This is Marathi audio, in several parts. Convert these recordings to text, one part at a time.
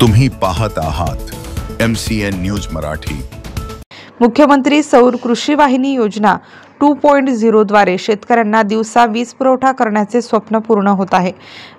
तुम्ही पाहत आहात MCN न्यूज मराठी। मुख्यमंत्री सौर कृषी वाहिनी योजना 2.0 द्वारे शेतकऱ्यांना दिवसा वीज पुरवठा करण्याचे स्वप्न पूर्ण होत आहे।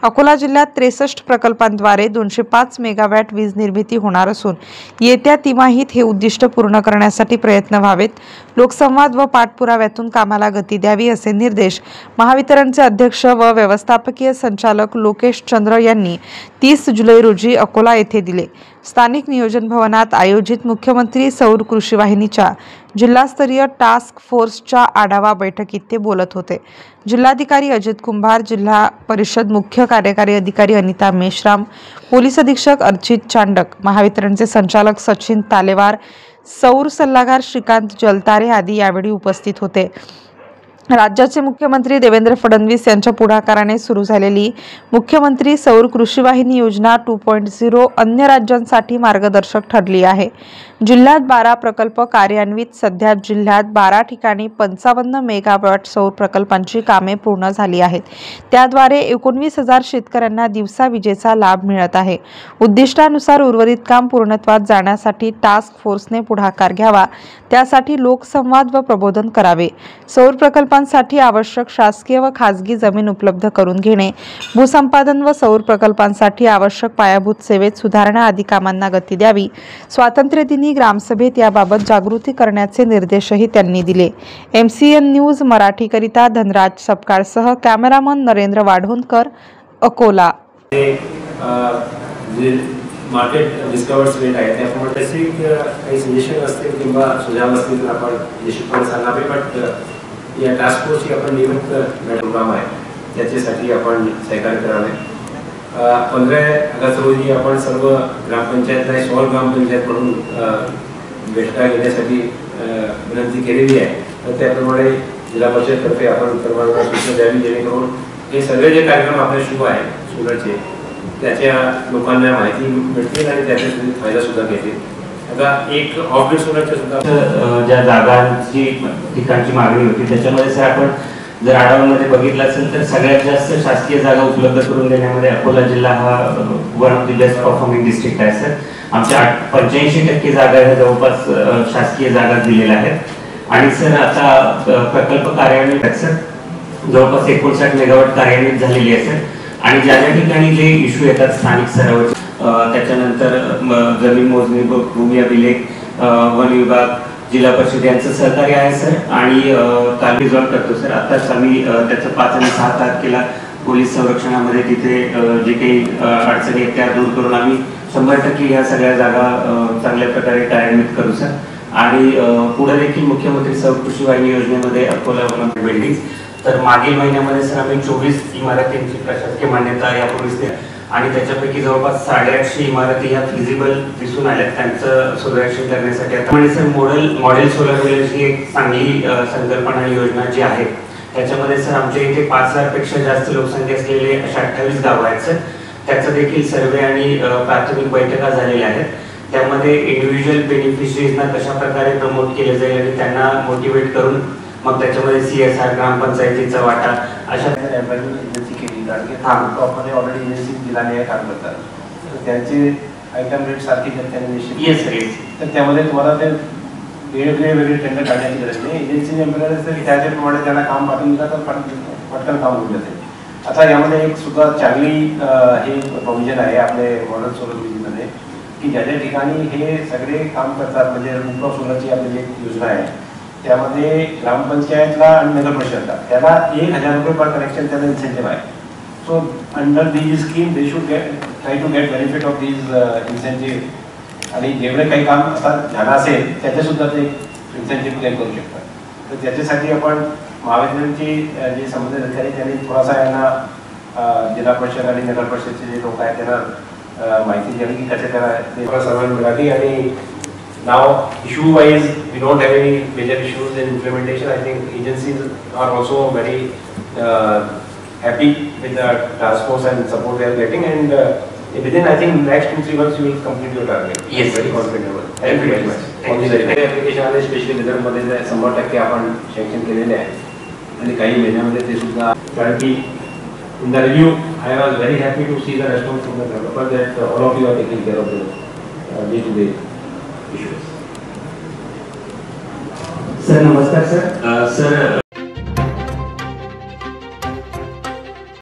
अकोला जिल्ह्यात 63 प्रकल्पांद्वारे 205 मेगावॅट वीज निर्मिती होणार असून येत्या तिमाहीत हे उद्दिष्ट पूर्ण करण्यासाठी प्रयत्न व्हावेत। लोकसंवाद व पाठपुराव्यातून कामाला गती द्यावी असे निर्देश महावितरणचे अध्यक्ष व व्यवस्थापकीय संचालक लोकेश चंद्र यांनी 30 जुलै रोजी अकोला येथे दिले। स्थानिक नियोजन भवनात आयोजित मुख्यमंत्री सौर कृषी वाहिनीच्या जिल्हास्तरीय टास्क फोर्सच्या आढावा बैठकीत ते बोलत होते। जिल्हाधिकारी अजित कुंभार, जिल्हा परिषद मुख्य कार्यकारी अधिकारी अनिता मेश्राम, पोलीस अधीक्षक अर्चित चांडक, महावितरणचे संचालक सचिन तालेवार, सौर सल्लागार श्रीकांत जलतारे आदी यावेळी उपस्थित होते। राज्याचे मुख्यमंत्री देवेंद्र फडणवीस यांच्या पुढाकाराने सुरू झालेली मुख्यमंत्री सौर कृषी वाहिनी योजना 2.0 अन्य राज्यांसाठी मार्गदर्शक ठरली आहे। जिल्ह्यात 12 प्रकल्प कार्यान्वित, सध्या जिल्ह्यात 12 ठिकाणी 55 मेगावॅट सौर प्रकल्पांची कामे पूर्ण झाली आहेत। त्याद्वारे 19,000 शेतकऱ्यांना दिवसा विजेचा लाभ मिळत आहे। उद्दिष्टानुसार उर्वरित काम पूर्णत्वास जाण्यासाठी टास्क फोर्सने पुढाकार घ्यावा, त्यासाठी लोकसंवाद व प्रबोधन करावे। सौर प्रकल्पांसाठी आवश्यक शासकीय व खासगी जमीन उपलब्ध करून घेणे, भूसंपादन व सौर प्रकल्पांसाठी आवश्यक पायाभूत सेवेत सुधारणा आदी कामांना गती द्यावी। स्वातंत्र्यदिनी ग्रामसभेत याबाबत जागृती करण्याचे निर्देशही त्यांनी दिले। MCN न्यूज मराठीकरिता धनराज सपकाळसह cameraman Narendra Wadhonkar, Akola. Market discovers rate आहे त्यामुळे त्याचे काही सजेशन असतील किंवा सुझाव असतील तर आपण निश्चितपणे सांगावे। बट या टास्क फोर्सची आपण नियुक्त प्रोग्राम आहे त्याच्यासाठी आपण सहकार्य करावे। 15 ऑगस्ट रोजी आपण सर्व ग्रामपंचायतला 16 ग्रामपंचायतकडून बैठका घेण्यासाठी विनंती केलेली आहे। तर त्याप्रमाणे जिल्हा परिषदतर्फे आपण सर्वांना सूचना द्यावी जेणेकरून हे सगळे जे कार्यक्रम आपले सुरू आहे सोलरचे त्याच्या लोकांना माहिती मिळतील आणि त्याचा फायदा सुद्धा घेतील। आता एक ऑफग्रिड सोलरच्या सुद्धा ज्या जागांची ठिकाणची मागणी होती त्याच्यामध्ये सर आपण जर आढाव्यामध्ये बघितलं असेल तर सगळ्यात जास्त शासकीय जागा उपलब्ध करून देण्यामध्ये अकोला जिल्हा हा one of the best performing district आहे सर। आमच्या 85% जागा ह्या जवळपास शासकीय जागा दिलेल्या आहेत। आणि सर आता प्रकल्प कार्यान्वित आहेत सर, जवळपास 59 मेगावॅट कार्यान्वित झालेली आहे सर। आणि ज्या ज्या ठिकाणी जे इश्यू येतात स्थानिक स्तरावर त्याच्यानंतर जमीन मोजणी, भूमी अभिलेख, वन विभाग, जिल्हा परिषद यांचं सहकार्य आहे सर। आणि काल रिझॉल्व करतो सर। आताच आम्ही त्याचं 5 आणि 6 तारखेला पोलीस संरक्षणामध्ये तिथे जे काही अडचणी आहेत त्या दूर करून आम्ही 100% ह्या सगळ्या जागा चांगल्या प्रकारे कार्यान्वित करू सर। आणि पुढे देखील मुख्यमंत्री सौर कृषी वाहिनी योजनेमध्ये अकोला बिल्डिंग तर मागील महिन्यामध्ये सर आम्ही 24 इमारतींची प्रशासकीय मान्यता यापूर्वीच दिली आणि त्याच्यापैकी जवळपास 850 इमारती ह्या फिजिबल दिसून आल्या त्यांचं सोलरायझेशन करण्यासाठी। आता म्हणजे सर मॉडेल सोलर विलेज ही एक चांगली संकल्पना आणि योजना जी आहे त्याच्यामध्ये सर आमच्या इथे 5,000 पेक्षा जास्त लोकसंख्या असलेले 28 गावं आहेत सर। त्याचं देखील सर्वे आणि प्राथमिक बैठका झालेल्या आहेत। त्यामध्ये इंडिव्हिज्युअल बेनिफिशरीजना कशा प्रकारे प्रमोट केले जाईल आणि त्यांना मोटिवेट करून मग त्याच्यामध्ये CSR ग्रामपंचायतीचा वाटा अशा एजन्सी केली कारण की टॉपमध्ये ऑलरेडी एजन्सी जिल्हाने हे काम करतात तर त्यांचे आयटम रेट सारखी त्यांनी निश्चित तर त्यामध्ये तुम्हाला ते वेगळे टेंडर काढण्याची गरज नाही। एजन्सी एम्प्लॉयर्स तर त्याच्याप्रमाणे त्यांना काम पाठवून दिलं तर पटकन काम होऊन जाते। आता यामध्ये एक सुद्धा चांगली हे प्रोव्हिजन आहे आपले मॉडेल सोलर विलेजमध्ये की ज्या ज्या ठिकाणी हे सगळे काम करतात म्हणजे रूफटॉप सोलरची आपली एक योजना आहे त्यामध्ये ग्रामपंचायतला आणि नगर परिषदला त्याला 1,000 रुपये पर कनेक्शन त्याला इन्सेंटिव्ह आहे। So under this scheme they should try to get benefit of this incentive आणि जेवढे काही काम आता झालं असेल त्याच्यासुद्धा ते इन्सेंटिव्ह क्लेम करू शकतात। तर त्याच्यासाठी आपण महावितरणचे जे संबंधित अधिकारी त्यांनी थोडासा यांना जिल्हा परिषद आणि नगर परिषदचे जे लोक आहेत त्यांना माहिती द्यावी की कसे त्याला सर्वांना मिळाली। आणि now issue wise we don't have any major issues in implementation. I think agencies are also very happy with the task force and support they are getting and within I think next 2-3 months you will complete your target. Yes, very confident. Thank you very much. All these application आहे स्पेशली रिझल्ट मध्ये 100% आपण सेंक्शन केलेले आहे आणि काही महिन्यामध्ये ते सुद्धा कारण की in the review, I was very happy to see the response from the developer that all of you are taking care of the day-to-day issues. Sir नमस्कार सर. Sir,